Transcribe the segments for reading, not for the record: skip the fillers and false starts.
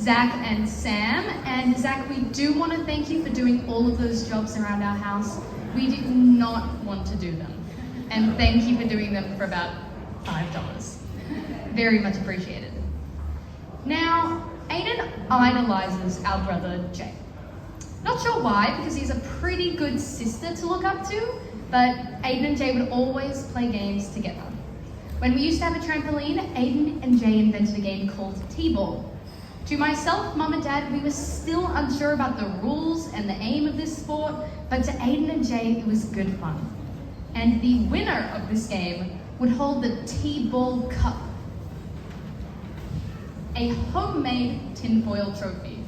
Zach and Sam. And Zach, we do want to thank you for doing all of those jobs around our house. We did not want to do them. And thank you for doing them for about $5. Very much appreciated. Now, Adin idolizes our brother Jay. Not sure why, because he's a pretty good sister to look up to, but Adin and Jay would always play games together. When we used to have a trampoline, Adin and Jay invented a game called T-ball. To myself, Mum and Dad, we were still unsure about the rules and the aim of this sport, but to Adin and Jay, it was good fun. And the winner of this game would hold the T-ball cup, a homemade tinfoil trophy,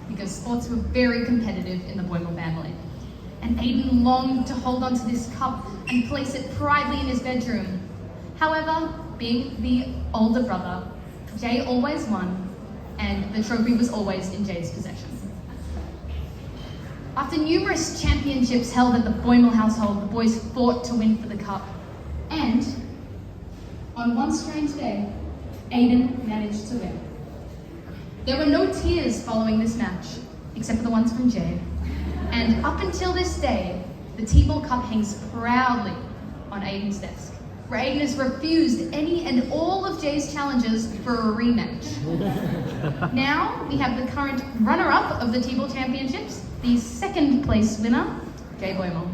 because sports were very competitive in the Boymal family. And Adin longed to hold onto this cup and place it proudly in his bedroom. However, being the older brother, Jay always won, and the trophy was always in Jay's possession. After numerous championships held at the Boymal household, the boys fought to win for the cup. And on one strange day, Adin managed to win. There were no tears following this match, except for the ones from Jay. And up until this day, the T-ball cup hangs proudly on Adin's desk, where Adin has refused any and all of Jay's challenges for a rematch. Now, we have the current runner-up of the T-ball championships, the second place winner, Jay Boymal.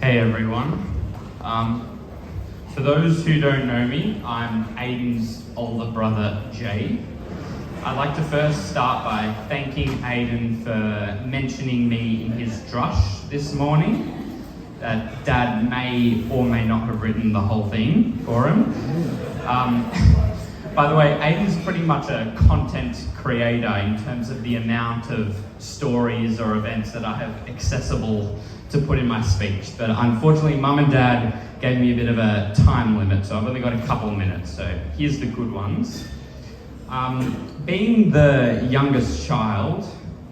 Hey everyone. For those who don't know me, I'm Adin's older brother, Jay. I'd like to first start by thanking Adin for mentioning me in his drush this morning. Dad may or may not have written the whole thing for him. By the way, Adin's pretty much a content creator in terms of the amount of stories or events that I have accessible to put in my speech. But unfortunately, Mum and Dad gave me a bit of a time limit, so I've only got a couple of minutes, so here's the good ones. Being the youngest child,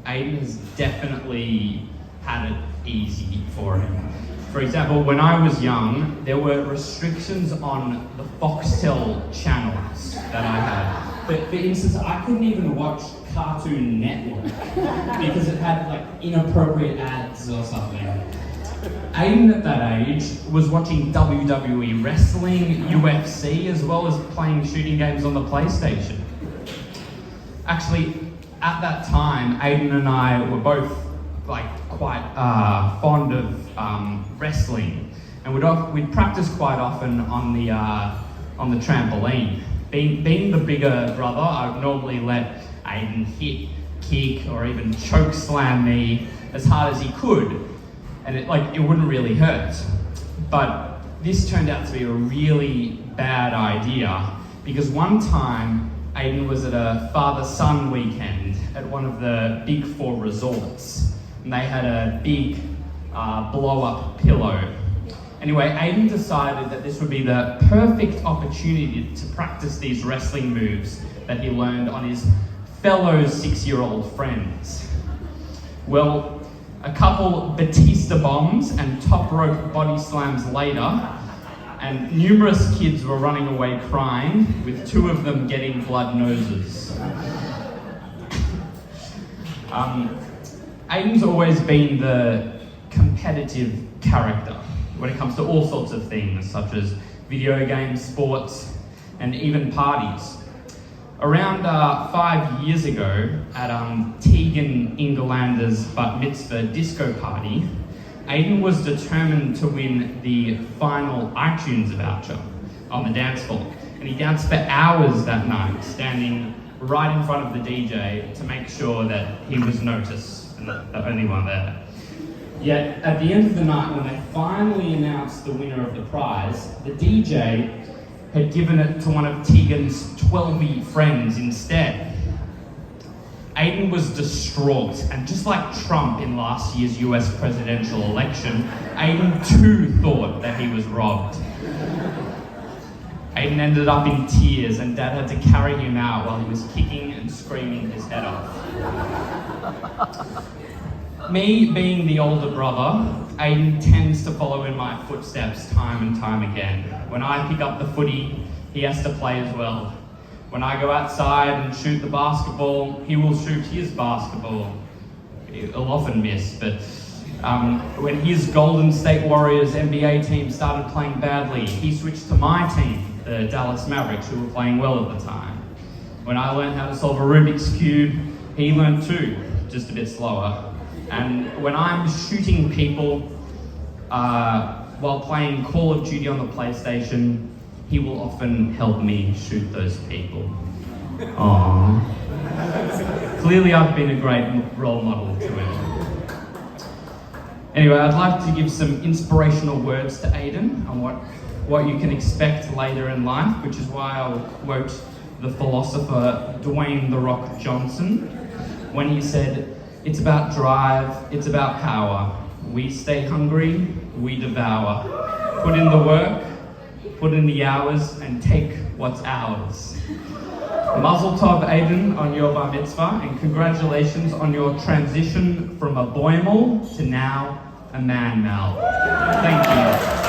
Adin has definitely had it easy for him. For example, when I was young, there were restrictions on the Foxtel channels that I had. But for instance, I couldn't even watch Cartoon Network because it had like inappropriate ads or something. Adin at that age was watching WWE wrestling, UFC, as well as playing shooting games on the PlayStation. Actually, at that time, Adin and I were both quite fond of wrestling, and we'd practice quite often on the trampoline. Being the bigger brother, I would normally let Adin hit, kick, or even choke slam me as hard as he could, and it wouldn't really hurt. But this turned out to be a really bad idea, because one time Adin was at a father-son weekend at one of the Big Four resorts, and they had a big blow-up pillow. Anyway, Adin decided that this would be the perfect opportunity to practice these wrestling moves that he learned on his fellow 6-year-old friends. Well, a couple Batista bombs and top rope body slams later, and numerous kids were running away crying, with 2 of them getting blood noses. Adin's always been the competitive character when it comes to all sorts of things, such as video games, sports, and even parties. Around 5 years ago, at Tegan Ingerlander's bat mitzvah disco party, Adin was determined to win the final iTunes voucher on the dance floor, and he danced for hours that night, standing right in front of the DJ to make sure that he was noticed and the only one there. Yet, at the end of the night, when they finally announced the winner of the prize, the DJ had given it to one of Tegan's 12-y friends instead. Adin was distraught, and just like Trump in last year's US presidential election, Adin too thought that he was robbed. Adin ended up in tears, and Dad had to carry him out while he was kicking and screaming his head off. Me being the older brother, Adin tends to follow in my footsteps time and time again. When I pick up the footy, he has to play as well. When I go outside and shoot the basketball, he will shoot his basketball. He'll often miss, but when his Golden State Warriors NBA team started playing badly, he switched to my team, the Dallas Mavericks, who were playing well at the time. When I learned how to solve a Rubik's Cube, he learned too, just a bit slower. And when I'm shooting people while playing Call of Duty on the PlayStation, he will often help me shoot those people. Aww. Clearly I've been a great role model to him. Anyway, I'd like to give some inspirational words to Adin on what you can expect later in life, which is why I will quote the philosopher Dwayne "The Rock" Johnson when he said, "It's about drive, it's about power. We stay hungry, we devour. Put in the work, put in the hours, and take what's ours." Mazel tov, Adin, on your bar mitzvah, and congratulations on your transition from a Boymal to now a man-mal. Thank you.